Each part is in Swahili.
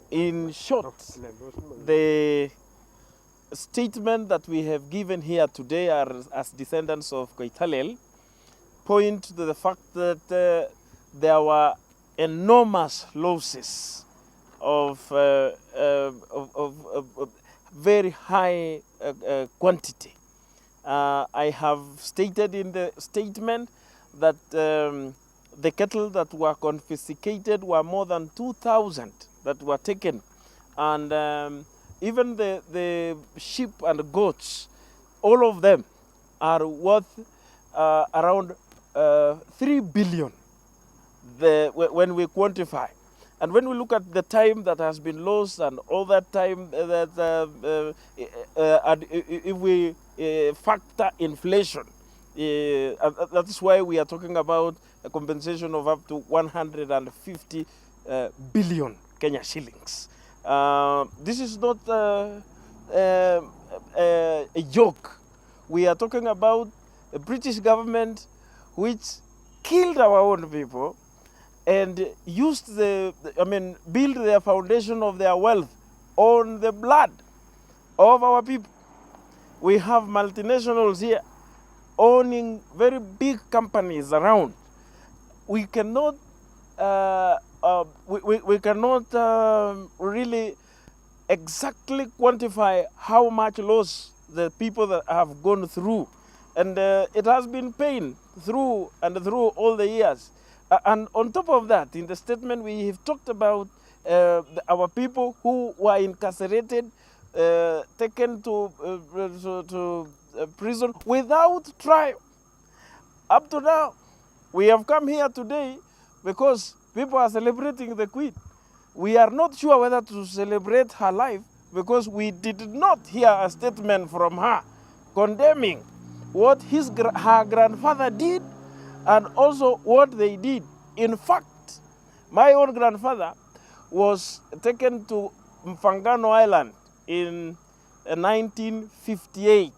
In short, the statement that we have given here today as descendants of Koitalel point to the fact that there were enormous losses of very high quantity. I have stated in the statement that the cattle that were confiscated were more than 2,000 that were taken, and even the sheep and goats, all of them are worth around 3 billion when we quantify. And when we look at the time that has been lost and all that time, if we factor inflation, that's why we are talking about a compensation of up to 150 billion Kenya shillings. This is not a joke. We are talking about a British government which killed our own people and used build their foundation of their wealth on the blood of our people. We have multinationals here owning very big companies around. We cannot we cannot really exactly quantify how much loss the people that have gone through, and it has been pain through and through all the years. And on top of that, in the statement we have talked about our people who were incarcerated, taken to prison without trial. Up to now, we have come here today because people are celebrating the Queen. We are not sure whether to celebrate her life because we did not hear a statement from her condemning what her grandfather did and also what they did. In fact, my own grandfather was taken to Mfangano Island in 1958.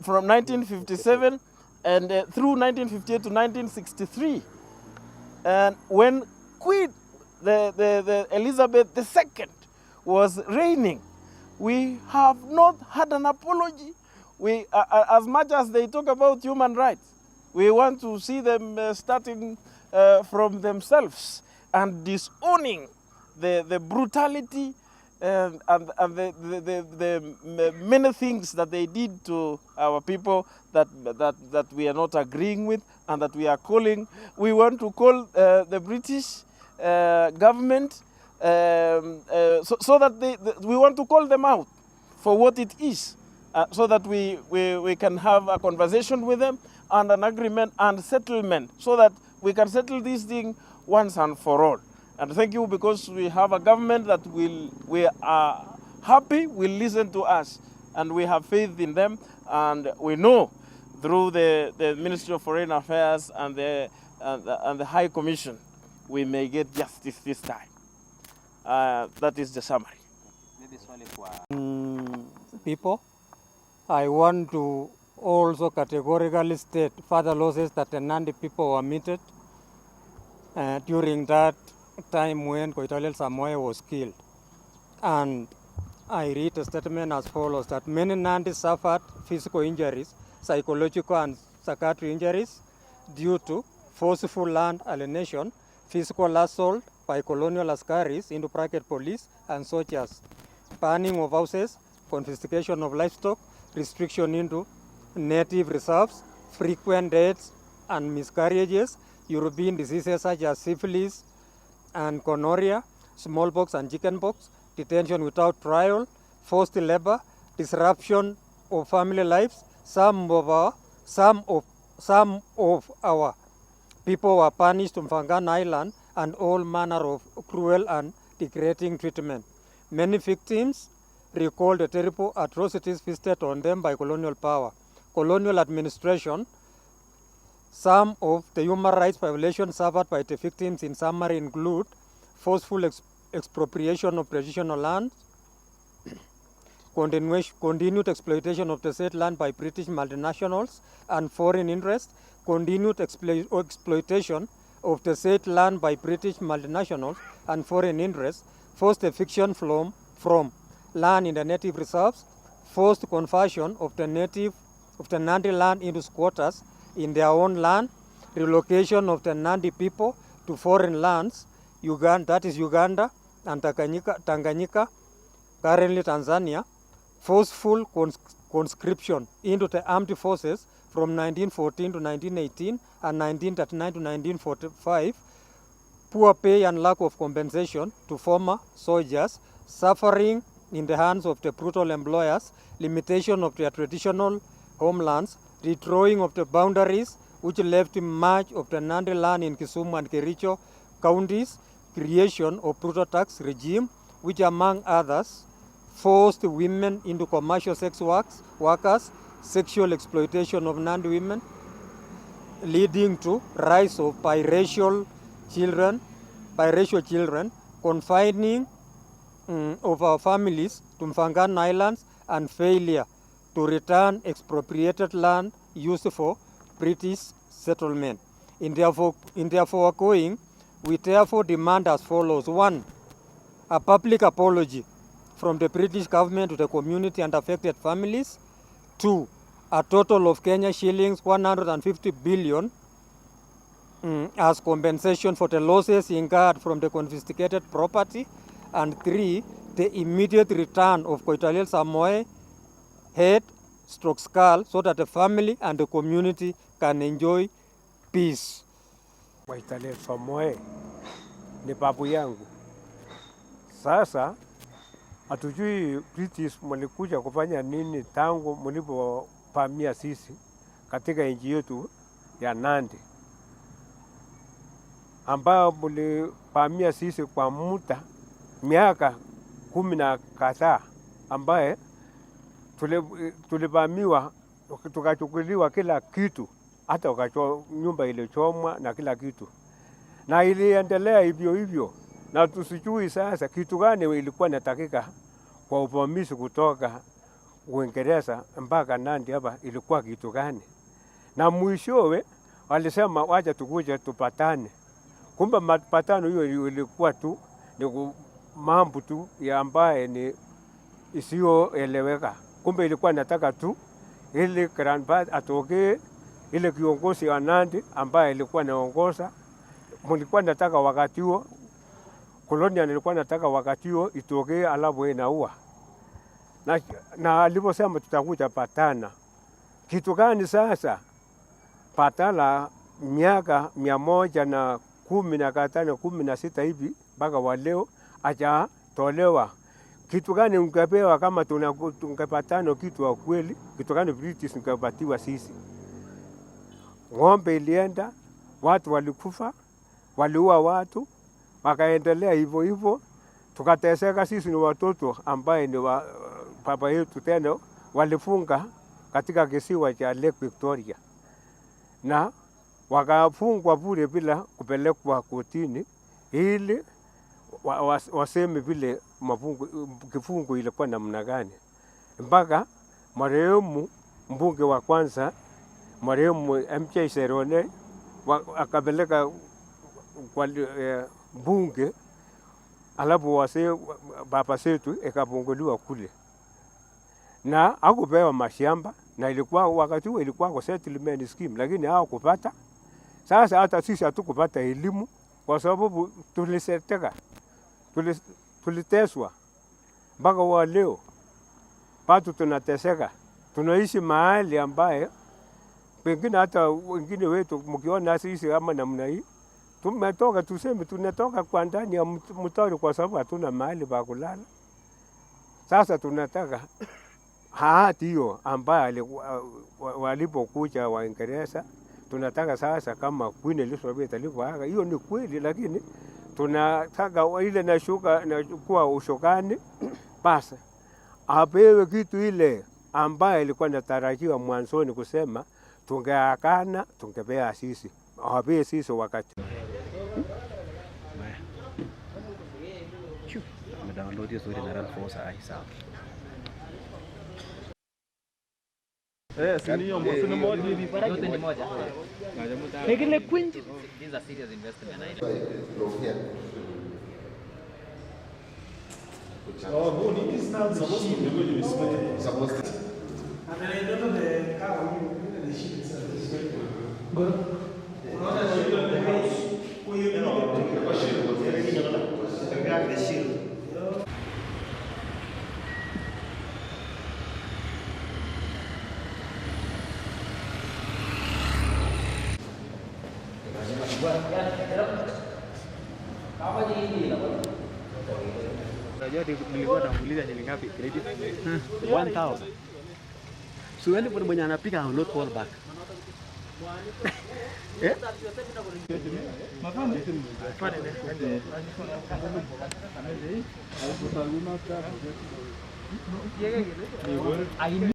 From 1957 and through 1958 to 1963. And when Queen the Elizabeth II was reigning, we have not had an apology. We, as much as they talk about human rights, we want to see them starting from themselves and disowning the brutality and the many things that they did to our people that we are not agreeing with and that we are calling. We want to call the British government so that we want to call them out for what it is, so that we can have a conversation with them and an agreement and settlement so that we can settle this thing once and for all. And thank you, because we have a government that we are happy, will listen to us, and we have faith in them, and we know through the Ministry of Foreign Affairs and the High Commission, we may get justice this time. That is the summary. People, I want to also categorically state further losses that the Nandi people were meted during that time when Koitalel Samoei was killed. And I read a statement as follows, that many Nandi suffered physical injuries, psychological and psychiatric injuries due to forceful land alienation, physical assault by colonial askaris, into bracket police and soldiers, burning of houses, confiscation of livestock, restriction into native reserves, frequent deaths and miscarriages, European diseases such as syphilis and gonorrhea, smallpox and chickenpox, detention without trial, forced labor, disruption of family lives. Some of our people were punished on Mfangano Island, and all manner of cruel and degrading treatment. Many victims recalled the terrible atrocities visited on them by colonial power. Colonial administration. Some of the human rights violations suffered by the victims in summary include forceful expropriation of traditional lands, continued exploitation of the said land by British multinationals and foreign interests, continued exploitation of the said land by British multinationals and foreign interests, forced eviction from land in the native reserves, forced conversion of the Nandi land into squatters in their own land, relocation of the Nandi people to foreign lands, that is Uganda and Tanganyika, currently Tanzania, forceful conscription into the armed forces from 1914 to 1918 and 1939 to 1945, poor pay and lack of compensation to former soldiers, suffering in the hands of the brutal employers, limitation of their traditional homelands, redrawing of the boundaries which left much of the Nandi land in Kisumu and Kericho counties, creation of brutal tax regime, which among others forced women into commercial sex workers, sexual exploitation of Nandi women, leading to rise of biracial children, confining of our families to Mfangano Islands, and failure to return expropriated land used for British settlement. In their foregoing, we therefore demand as follows: 1. A public apology from the British government to the community and affected families. 2. A total of Kenya shillings 150 billion as compensation for the losses incurred from the confiscated property. And 3. The immediate return of Koitalel Samoei head / skull so that the family and the community can enjoy peace. Koitalel Samoei ni babu yangu. Sasa hatujui British mlikuja kufanya nini tangu mlipopamia sisi katika nchi yetu ya Nandi, ambao mlipamia sisi kwa muda miaka 10 kadhaa, ambaye tulipamiwa tukachukuliwa kila kitu, hata nyumba ilichomwa na kila kitu, na iliendelea hivyo hivyo, na tusijui sasa kitu gani ilikuwa inatakika kwa uvamizi kutoka Uingereza mpaka Nandi hapa, ilikuwa kitu gani? Na mwishowe walisema wacha tukuje tupatane. Kumbe mapatano hiyo ilikuwa tu ni mambo tu ya ambaye ni isiyoeleweka. Kumbe ilikuwa nataka tu ili grandpa atoke, ile kiongozi wa Nandi ambaye ilikuwa naongoza, mlikuwa nataka wakati huo kolonia, nilikuwa nataka wakati huo itoke, alafu inaua. Na aliposema tutakuja patana, kitu gani sasa? Patana miaka 116 hivi mpaka wa leo acha tolewa. Kitu gani ungepewa kama tungepatana kitu wa kweli? Kitu gani British ngepatiwa sisi? Ng'ombe ilienda, watu walikufa, waliua watu, wakaendelea hivyo hivyo, tukateseka sisi ni watoto ambaye ni baba yetu tena walifunga katika kisiwa cha Lake Victoria, na wakafungwa bure bila kupelekwa kotini ili waseme vile kifungo ilikuwa namna gani, mpaka marehemu mbunge wa kwanza marehemu MJ Serone akapeleka kwa bunge, alafu baba zetu ikapunguliwa kule na hakupewa mashamba, na ilikuwa wakati huo ilikuwa kwa settlement scheme, lakini hawakupata. Sasa hata sisi hatukupata elimu kwa sababu tuliseteka, tuliteswa mpaka wa leo bado tunateseka. Tunaishi mahali ambaye pengine hata wengine wetu mkiona sisi kama namna hii tumetoka, tuseme tunatoka kwa ndani ya mtoro kwa sababu hatuna mahali pa kulala. Sasa tunataka hati hiyo ambaye walipokuja Waingereza, tunataka sasa kama Queen Elizabeth alivyoaga, hiyo ni kweli, lakini tunataka ile nashuka na kuwa ushokani basi apewe kitu ile ambaye ilikuwa natarajiwa mwanzoni kusema tungeakana tungepea sisi, apewe sisi wakati. Download hiyo story na run for sawa. Yes, ni hiyo moja ni moja hivi. Yote ni moja. Pekele kwinji. These are serious investment. Oh, good. It is now supposed to be supposed to. And then I don't know the car when you the ship itself. Good. The shield. Unajua nilikuwa namuuliza ni ngapi credit? 1000. So wale mwenye anapiga will not call back. Eh? I